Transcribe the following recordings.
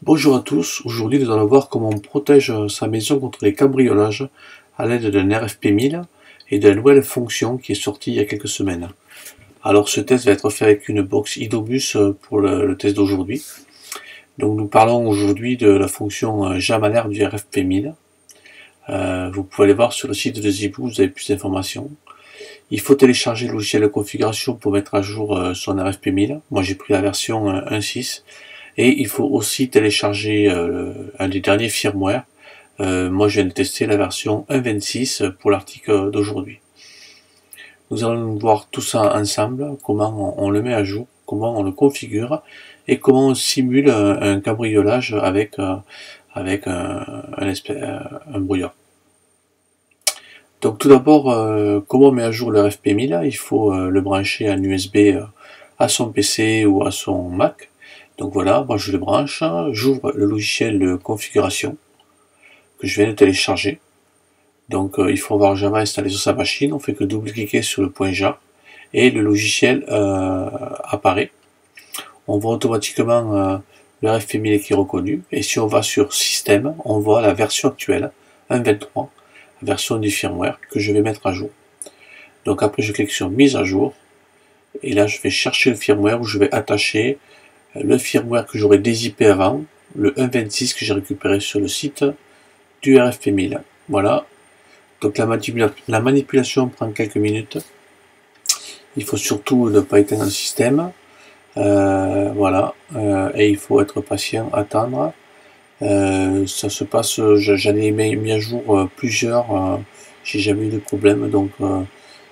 Bonjour à tous, aujourd'hui nous allons voir comment on protège sa maison contre les cambriolages à l'aide d'un RFP1000 et de la nouvelle fonction qui est sortie il y a quelques semaines. Alors ce test va être fait avec une box Idobus pour le test d'aujourd'hui. Donc nous parlons aujourd'hui de la fonction Jam Alert du RFP1000. Vous pouvez aller voir sur le site de Zibou, vous avez plus d'informations. Il faut télécharger le logiciel de configuration pour mettre à jour son RFP1000. Moi j'ai pris la version 1.6. Et il faut aussi télécharger un des derniers firmware. Moi je viens de tester la version 1.26 pour l'article d'aujourd'hui. Nous allons voir tout ça ensemble, comment on le met à jour, comment on le configure et comment on simule un cambriolage avec un brouillard. Donc tout d'abord, comment on met à jour le RFP1000? Il faut le brancher en USB à son PC ou à son Mac. Donc voilà, moi je le branche, j'ouvre le logiciel de configuration que je viens de télécharger. Donc il faut avoir Java installé sur sa machine, on fait que double-cliquer sur le point .jar et le logiciel apparaît. On voit automatiquement le RFP1000 qui est reconnu, et si on va sur système, on voit la version actuelle, 1.23, la version du firmware que je vais mettre à jour. Donc après je clique sur mise à jour, et là je vais chercher le firmware où je vais attacher le firmware que j'aurais dézippé avant, le 1.26 que j'ai récupéré sur le site du RFP1000. Voilà. Donc la manipulation prend quelques minutes. Il faut surtout ne pas éteindre le système. Voilà. Et il faut être patient, attendre. Ça se passe, j'en ai mis à jour plusieurs. J'ai jamais eu de problème. Donc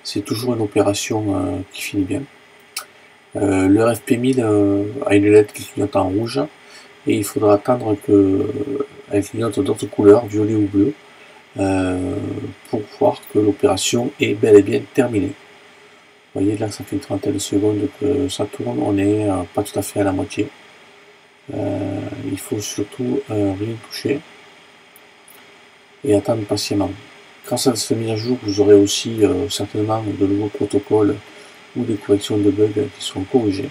c'est toujours une opération qui finit bien. Le RFP1000 a une LED qui clignote en rouge et il faudra attendre qu'elle clignote d'autres couleurs, violet ou bleu, pour voir que l'opération est bel et bien terminée. Vous voyez là, ça fait une trentaine de secondes que ça tourne, on n'est pas tout à fait à la moitié. Il faut surtout rien toucher et attendre patiemment. Grâce à cette mise à jour, vous aurez aussi certainement de nouveaux protocoles ou des corrections de bugs qui sont corrigées.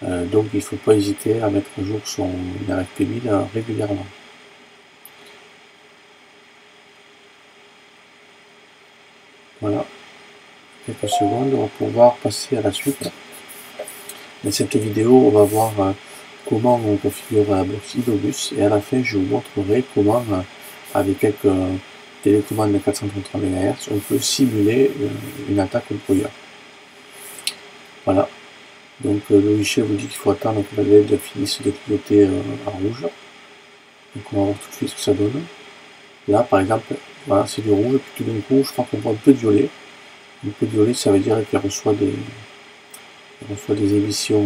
Donc il ne faut pas hésiter à mettre à jour son RFP1000 régulièrement. Voilà, quelques secondes, on va pouvoir passer à la suite. Dans cette vidéo, on va voir comment on configure la box Idobus, et à la fin je vous montrerai comment, avec quelques télécommandes de 433 MHz, on peut simuler une attaque au brouillard. Voilà, donc le logiciel vous dit qu'il faut attendre que la LED finisse de clignoter en rouge. Donc on va voir tout de suite ce que ça donne. Là par exemple, voilà, c'est du rouge, puis tout d'un coup je crois qu'on voit un peu de violet. Un peu de violet, ça veut dire qu'il reçoit des émissions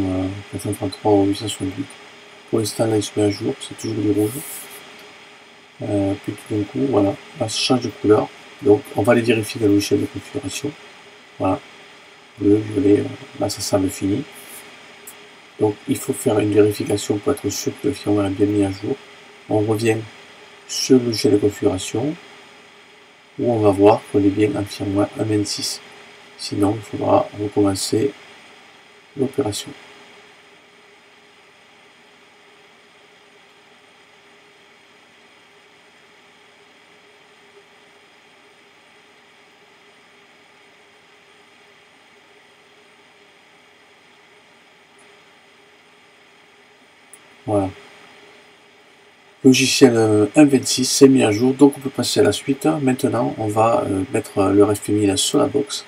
433 ou 868. Pour l'instant là il se met à jour, c'est toujours du rouge. Puis tout d'un coup, voilà, là ça change de couleur. Donc on va les vérifier dans le logiciel de configuration. Voilà. Bleu, violet, là ça semble fini. Donc il faut faire une vérification pour être sûr que le firmware est bien mis à jour. On revient sur le logiciel de configuration où on va voir qu'on est bien en firmware 1.26. Sinon il faudra recommencer l'opération. Voilà. Logiciel 1.26 s'est mis à jour, donc on peut passer à la suite. Maintenant, on va mettre le RFP1000 sur la box.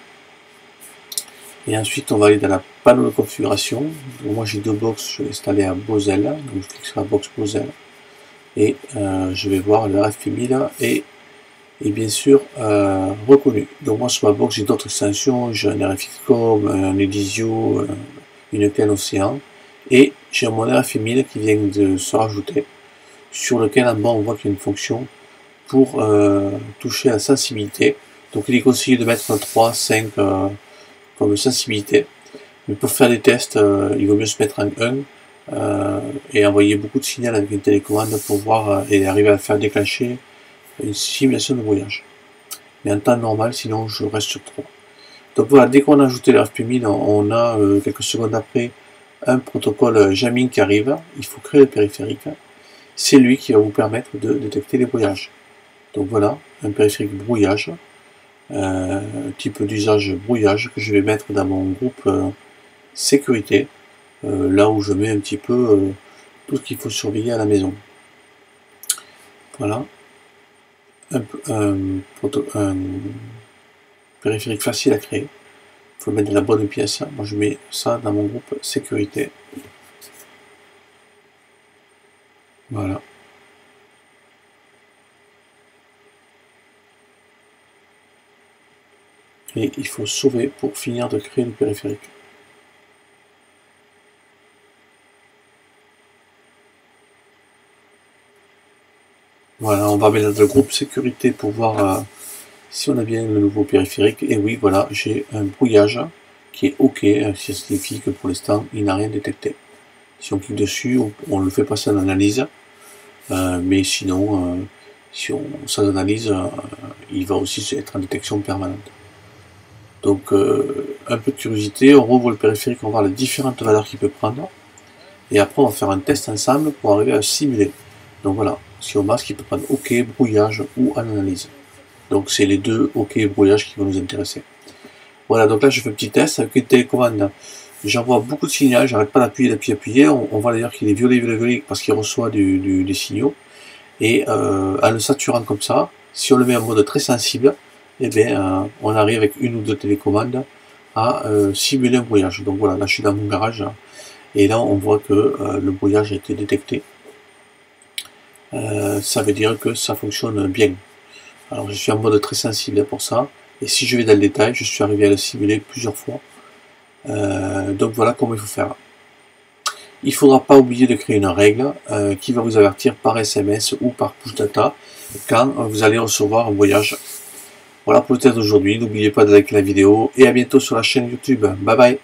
Et ensuite, on va aller dans la panneau de configuration. Donc, moi, j'ai deux box, je vais installer à Bosel. Donc, je clique sur la box Bosel. Et je vais voir le RFP1000 et bien sûr reconnu. Donc, moi, sur ma box, j'ai d'autres extensions. J'ai un RFXCOM, un Edisio, une clé Océan. Et j'ai mon RFP1000 qui vient de se rajouter, sur lequel en bas on voit qu'il y a une fonction pour toucher à la sensibilité. Donc il est conseillé de mettre un 3, 5 comme sensibilité. Mais pour faire des tests, il vaut mieux se mettre en 1 et envoyer beaucoup de signaux avec une télécommande pour voir et arriver à faire déclencher une simulation de brouillage. Mais en temps normal, sinon je reste sur 3. Donc voilà, dès qu'on a ajouté le RFP1000, on a quelques secondes après un protocole jamming qui arrive. Il faut créer le périphérique. C'est lui qui va vous permettre de détecter les brouillages. Donc voilà, un périphérique brouillage, type d'usage brouillage que je vais mettre dans mon groupe sécurité, là où je mets un petit peu tout ce qu'il faut surveiller à la maison. Voilà, un périphérique facile à créer. Il faut mettre de la bonne pièce. Moi je mets ça dans mon groupe sécurité. Voilà. Et il faut sauver pour finir de créer le périphérique. Voilà, on va mettre le groupe sécurité pour voir si on a bien le nouveau périphérique. Et oui, voilà, j'ai un brouillage qui est OK. Ça signifie que pour l'instant, il n'a rien détecté. Si on clique dessus, on le fait passer en analyse. Mais sinon, sans analyse, il va aussi être en détection permanente. Donc, un peu de curiosité, on rouvre le périphérique, on va voir les différentes valeurs qu'il peut prendre. Et après, on va faire un test ensemble pour arriver à simuler. Donc voilà, si on masque, il peut prendre OK, brouillage ou analyse. Donc c'est les deux OK et brouillage qui vont nous intéresser. Voilà, donc là je fais un petit test avec une télécommande. J'envoie beaucoup de signaux, j'arrête pas d'appuyer. On voit d'ailleurs qu'il est violet parce qu'il reçoit des signaux. Et en le saturant comme ça, si on le met en mode très sensible, eh bien, on arrive avec une ou deux télécommandes à simuler un brouillage. Donc voilà, là je suis dans mon garage. Et là on voit que le brouillage a été détecté. Ça veut dire que ça fonctionne bien. Alors je suis en mode très sensible pour ça. Et si je vais dans le détail, je suis arrivé à le simuler plusieurs fois. Donc voilà comment il faut faire. Il ne faudra pas oublier de créer une règle qui va vous avertir par SMS ou par push data quand vous allez recevoir un brouillage. Voilà pour le test d'aujourd'hui. N'oubliez pas de liker la vidéo et à bientôt sur la chaîne YouTube. Bye bye.